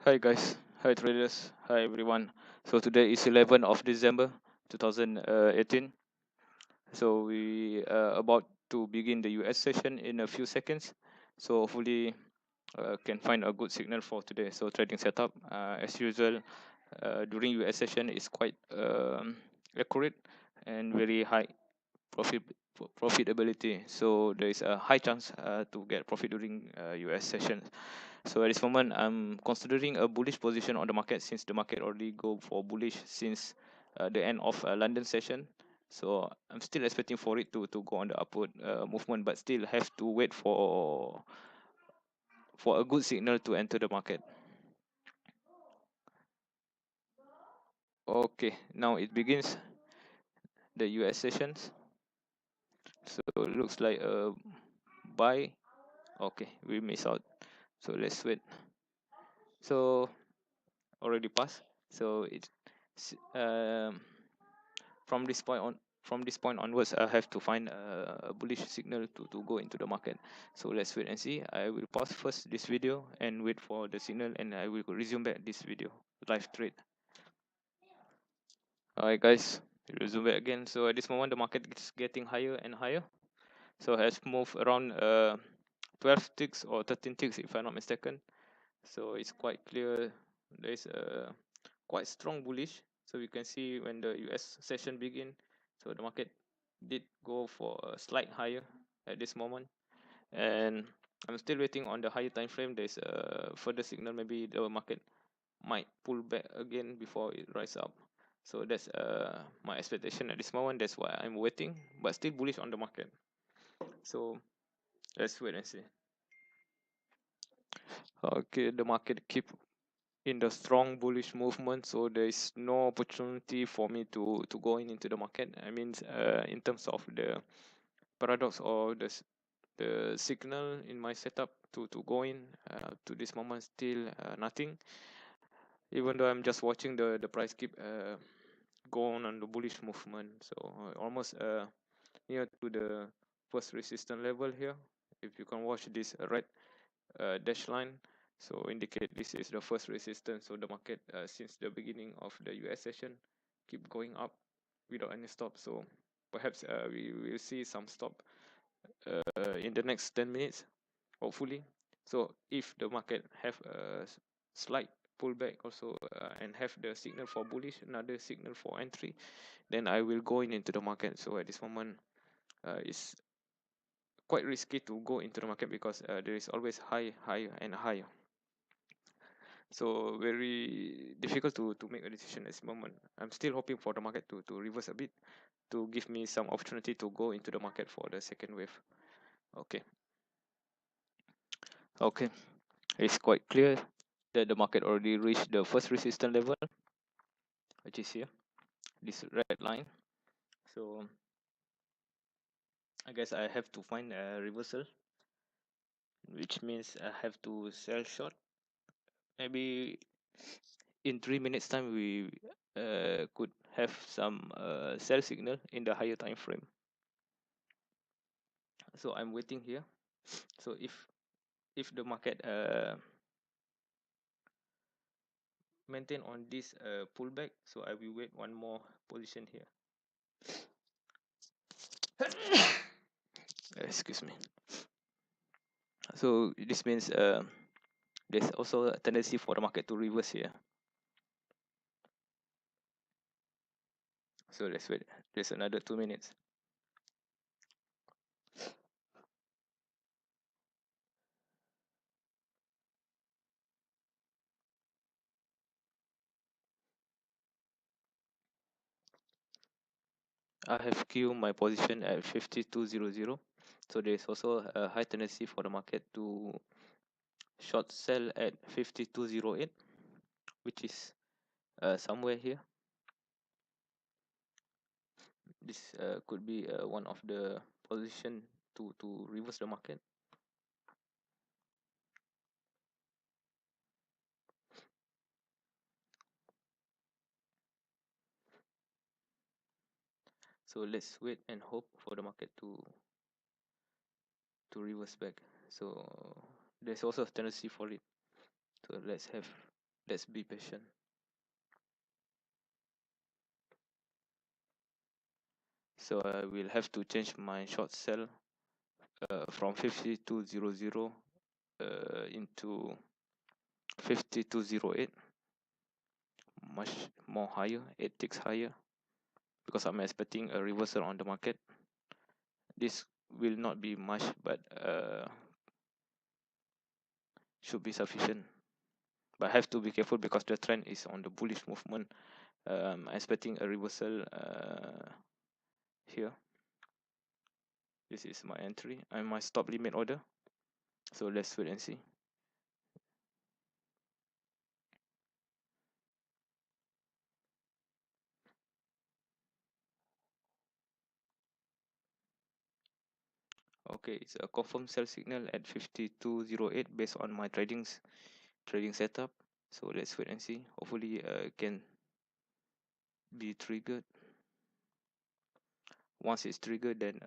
Hi guys, hi traders, hi everyone. So today is 11th of December 2018. So we are about to begin the US session in a few seconds. So hopefully can find a good signal for today. So trading setup as usual during US session is quite accurate and very high profit profitability. So there is a high chance to get profit during US session. So at this moment, I'm considering a bullish position on the market since the market already go for bullish since the end of London session. So I'm still expecting for it to go on the upward movement, but still have to wait for a good signal to enter the market. Okay, now it begins the US sessions. So it looks like a buy. Okay, we miss out. So let's wait. So already passed. So it's um from this point on from this point onwards I have to find a bullish signal to go into the market. So let's wait and see. I will pause first this video and wait for the signal, and I will resume back this video live trade. Alright guys, resume back again. So at this moment the market is getting higher and higher, so has moved around 12 ticks or 13 ticks if I'm not mistaken. So it's quite clear there's a quite strong bullish. So you can see when the US session begin, so the market did go for a slight higher at this moment, and I'm still waiting on the higher time frame. There's a further signal, maybe the market might pull back again before it rise up. So that's my expectation at this moment. That's why I'm waiting, but still bullish on the market. So let's wait and see. Okay, the market keep in the strong bullish movement, so there is no opportunity for me to go into the market. I mean, in terms of the paradox or the signal in my setup to go in, to this moment still nothing, even though I'm just watching the price keep go on the bullish movement. So almost near to the first resistance level here. If you can watch this red dash line, so indicate this is the first resistance. So the market since the beginning of the US session keep going up without any stop. So perhaps we will see some stop in the next 10 minutes, hopefully. So if the market have a slight pullback also and have the signal for bullish, another signal for entry, then I will go into the market. So at this moment it's quite risky to go into the market because there is always high and high. So very difficult to make a decision at this moment. I'm still hoping for the market to reverse a bit to give me some opportunity to go into the market for the second wave. Okay. Okay, it's quite clear that the market already reached the first resistance level, which is here, this red line. So I guess I have to find a reversal, which means I have to sell short. Maybe in 3 minutes time we could have some sell signal in the higher time frame. So I'm waiting here. So if the market maintain on this pullback, so I will wait one more position here. Excuse me. So this means there's also a tendency for the market to reverse here. So let's wait. There's another 2 minutes. I have queued my position at 5200. So there's also a high tendency for the market to short sell at 5208, which is somewhere here. This could be one of the position to reverse the market. So let's wait and hope for the market to reverse back. So there's also a tendency for it. So let's have let's be patient. So I will have to change my short sell from 5200 into 5208, much more higher, 8 ticks higher, because I'm expecting a reversal on the market. This will not be much, but should be sufficient. But I have to be careful because the trend is on the bullish movement. Expecting a reversal here. This is my entry and my stop limit order. So let's wait and see. Okay, it's a confirmed sell signal at 5208 based on my trading setup. So let's wait and see. Hopefully can be triggered. Once it's triggered, then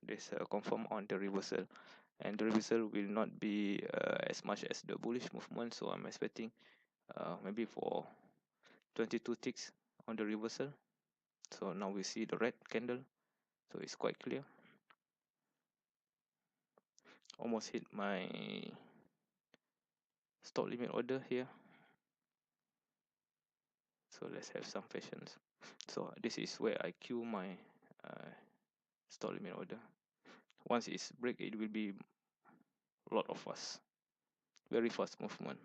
there's a confirm on the reversal, and the reversal will not be as much as the bullish movement. So I'm expecting maybe for 22 ticks on the reversal. So now we see the red candle, so it's quite clear. Almost hit my stop limit order here. So let's have some patience. So this is where I queue my stop limit order. Once it's break, it will be a lot of fast, very fast movement.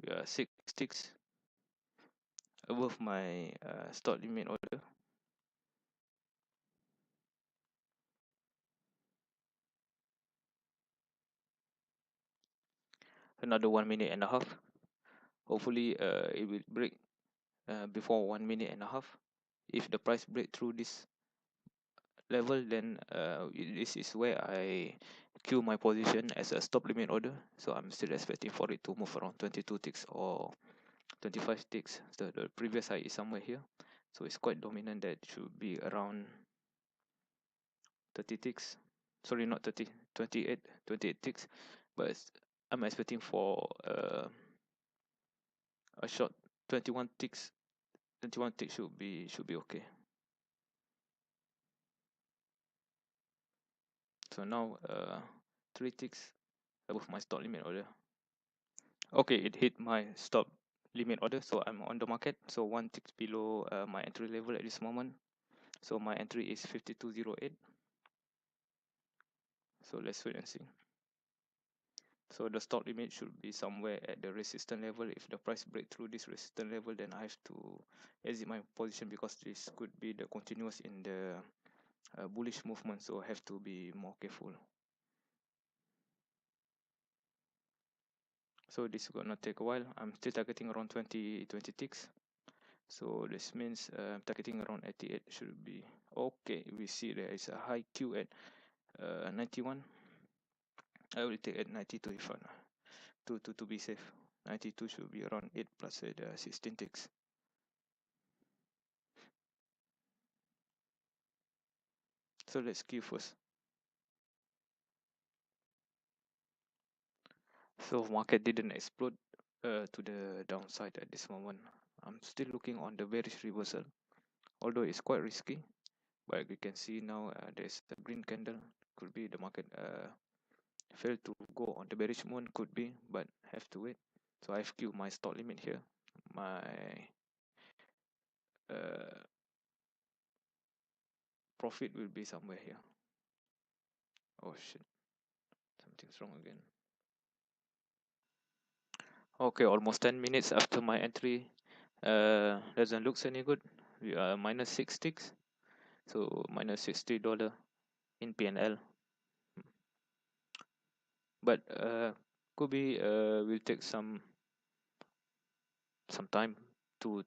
We are 6 ticks above my stop limit order. Another 1.5 minutes. Hopefully it will break before 1.5 minutes. If the price break through this level, then this is where I queue my position as a stop limit order. So I'm still expecting for it to move around 22 ticks or 25 ticks. The previous high is somewhere here, so it's quite dominant. That should be around 30 ticks. Sorry, not 30, 28 ticks. But I'm expecting for a short 21 ticks. 21 ticks should be okay. So now 3 ticks above my stop limit order. Okay, it hit my stop limit order, so I'm on the market. So 1 tick below my entry level at this moment. So my entry is 5208. So let's wait and see. So the stop limit should be somewhere at the resistance level. If the price break through this resistance level, then I have to exit my position, because this could be the continuous in the bullish movement. So I have to be more careful. So this is gonna take a while. I'm still targeting around 20 ticks. So this means targeting around 88 should be okay. We see there is a high Q at 91. I will take at 92 if to be safe. 92 should be around 8 plus 16 ticks. So let's queue first. So market didn't explode to the downside at this moment. I'm still looking on the bearish reversal, although it's quite risky. But we can see now there's a green candle. Could be the market failed to go on the bearish mode, could be, but have to wait. So I've queued my stop limit here. My profit will be somewhere here. Oh shit, something's wrong again. Okay, almost 10 minutes after my entry. Doesn't look any good. We are minus 6 ticks, so minus $60 in PNL. But could be will take some time to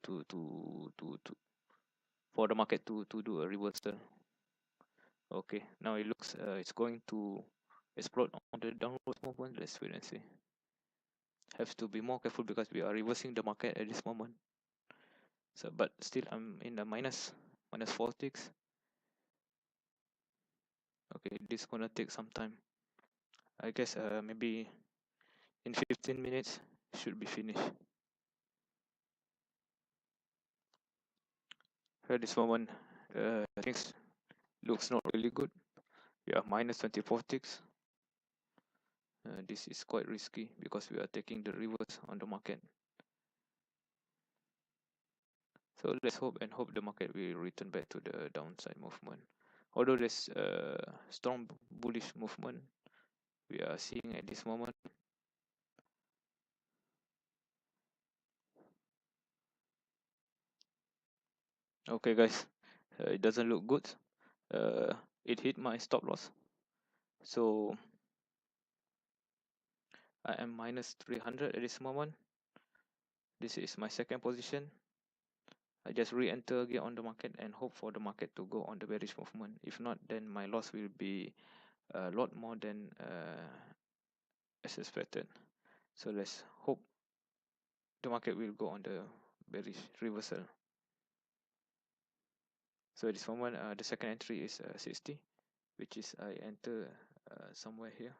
for the market to do a reversal. Okay, now it looks it's going to explode on the downward movement. Let's wait and see. Have to be more careful because we are reversing the market at this moment. So, but still, I'm in the minus 4 ticks. Okay, this gonna take some time. I guess maybe in 15 minutes should be finished. At this moment, things looks not really good. Yeah, minus 24 ticks. This is quite risky because we are taking the reverse on the market. So let's hope the market will return back to the downside movement. Although there's a strong bullish movement we are seeing at this moment. Okay, guys, it doesn't look good. It hit my stop loss, so I am minus 300 at this moment. This is my second position. I just re-enter again on the market and hope for the market to go on the bearish movement. If not, then my loss will be a lot more than as expected. So let's hope the market will go on the bearish reversal. So at this moment, the second entry is 60, which is I enter somewhere here,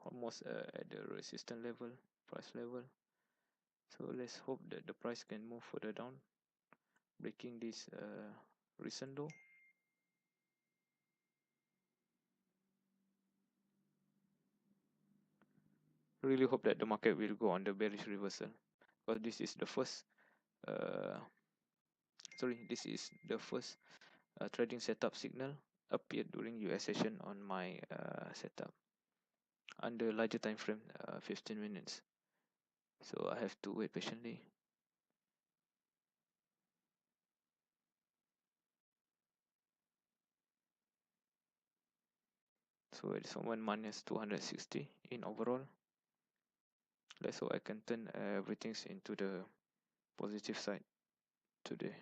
almost at the resistance level, price level. So let's hope that the price can move further down, breaking this recent low. Really hope that the market will go on the bearish reversal, because this is the first trading setup signal appeared during US session on my setup under larger time frame, 15 minutes. So I have to wait patiently. So it is minus 260 in overall. Let's hope I can turn everything into the positive side today.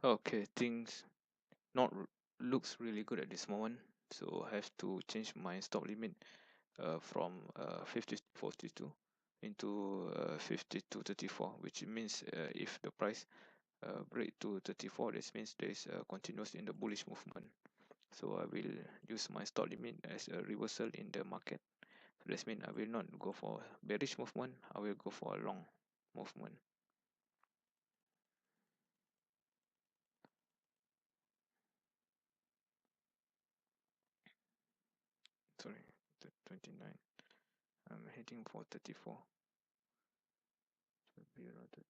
Okay, things not looks really good at this moment, so I have to change my stop limit from 50 to 42 into 50 to 34, which means if the price break to 34, this means there is a continuous in the bullish movement. So I will use my stop limit as a reversal in the market. So this means I will not go for bearish movement, I will go for a long movement. Sorry, 29. I'm heading for 34. So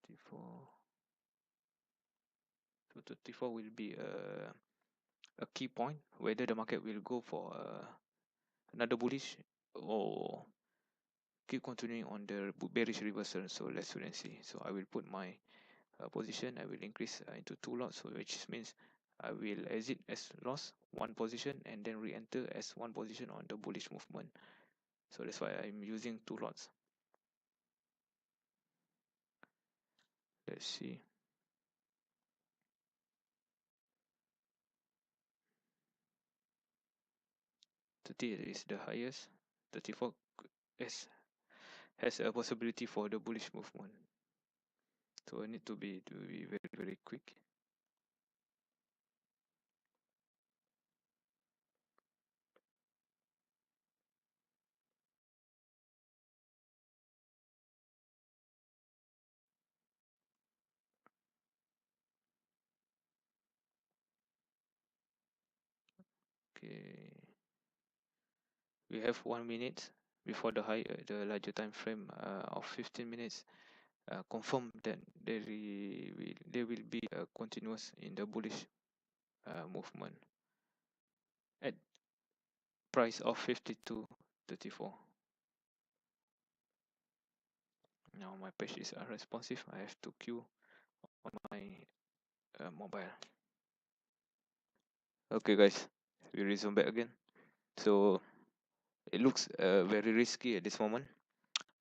34. So 34 will be a key point whether the market will go for another bullish or keep continuing on the bearish reversal. So let's wait and see. So I will put my position, I will increase into 2 lots, so which means I will exit as loss 1 position and then re-enter as 1 position on the bullish movement. So that's why I'm using 2 lots. Let's see. 30 is the highest. 34 has a possibility for the bullish movement. So I need to be very, very quick. Okay. We have 1 minute before the the larger time frame of 15 minutes. Confirm that there will be a continuous in the bullish movement at price of 52.34. Now my page is unresponsive. I have to queue on my mobile. Okay, guys, we resume back again. So it looks very risky at this moment.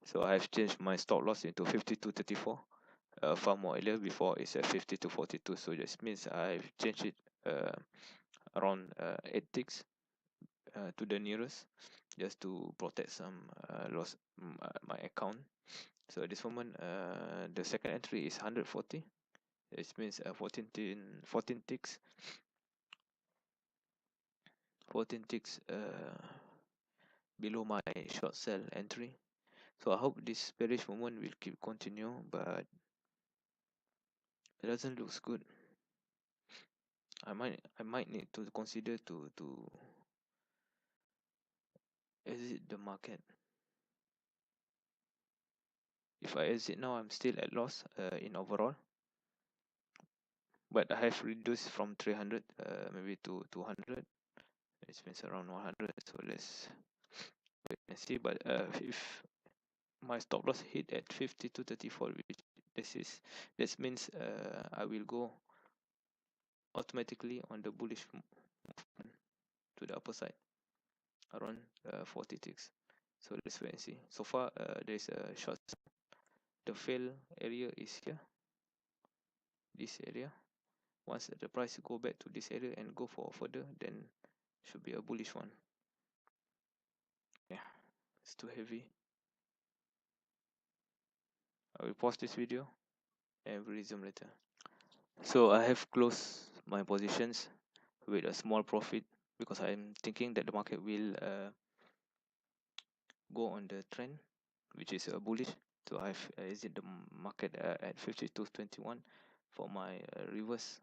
So I have changed my stop loss into 52.34. far more earlier. Before it's 50 to 42, so this means I've changed it around 8 ticks to the nearest, just to protect some loss my account. So at this moment, the second entry is 140. It means 14 ticks 14 ticks below my short sell entry. So I hope this bearish movement will keep continue, but it doesn't look good. I might need to consider to exit the market. If I exit now, I'm still at loss in overall, but I have reduced from 300 maybe to 200. It means around 100. So let's wait and see. But if my stop loss hit at 50 to 34, which this means I will go automatically on the bullish movement to the upper side around 40 ticks. So let's wait and see. So far there's a short. The fail area is here, this area. Once the price go back to this area and go for further, then should be a bullish one. Yeah, it's too heavy. I will pause this video and resume later. So I have closed my positions with a small profit because I'm thinking that the market will go on the trend, which is bullish. So I've exit the market at 52.21 for my reverse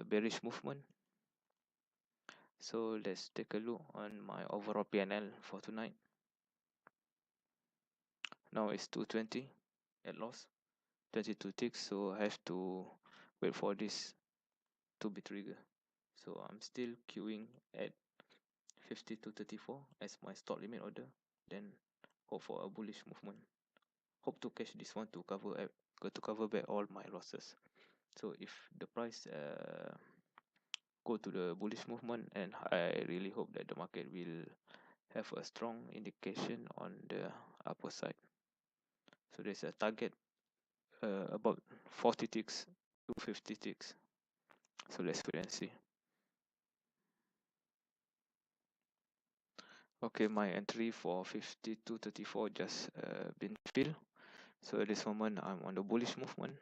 bearish movement. So let's take a look on my overall PNL for tonight. Now it's 220 at loss, 22 ticks. So I have to wait for this to be triggered. So I'm still queuing at 52.34 as my stop limit order. Then hope for a bullish movement. Hope to catch this one to cover back all my losses. So if the price go to the bullish movement, and I really hope that the market will have a strong indication on the upper side. So there's a target about 40 ticks to 50 ticks. So let's wait and see. Okay, my entry for 52.34 just been filled. So at this moment I'm on the bullish movement.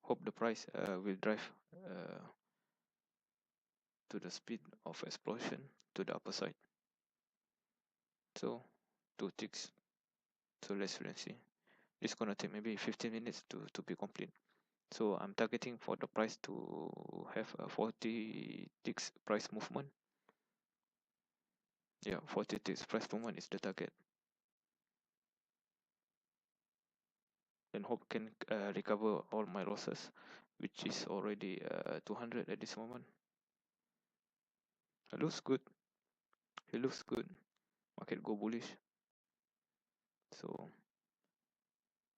Hope the price will drive to the speed of explosion to the upper side. So 2 ticks. So let's wait and see. It's gonna take maybe 15 minutes to be complete. So I'm targeting for the price to have a 40 ticks price movement. Yeah, 40 ticks price movement is the target. And hope can recover all my losses, which is already 200 at this moment. It looks good. It looks good. Market go bullish. So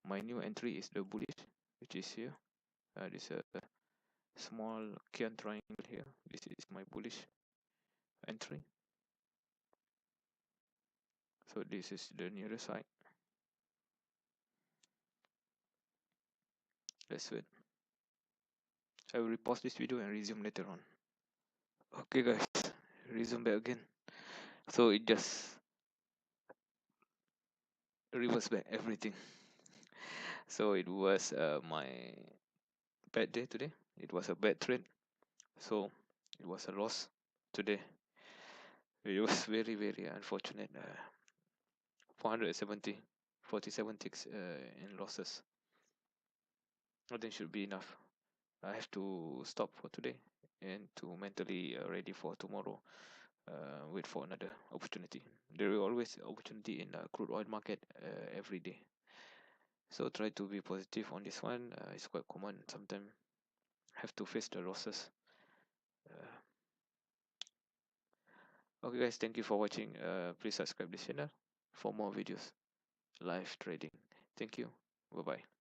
my new entry is the bullish, which is here. This a small Kian triangle here. This is my bullish entry. So this is the nearest side. Let's wait. I will pause this video and resume later on. Okay guys, resume back again. So it just reverse back everything. So it was my bad day today. It was a bad trade. So it was a loss today. It was very unfortunate. 470, 47 ticks in losses. I think should be enough. I have to stop for today and to mentally ready for tomorrow. Wait for another opportunity. There is always opportunity in the crude oil market every day. So try to be positive on this one. It's quite common. Sometimes have to face the losses. Okay guys, thank you for watching. Please subscribe this channel for more videos, live trading. Thank you. Bye bye.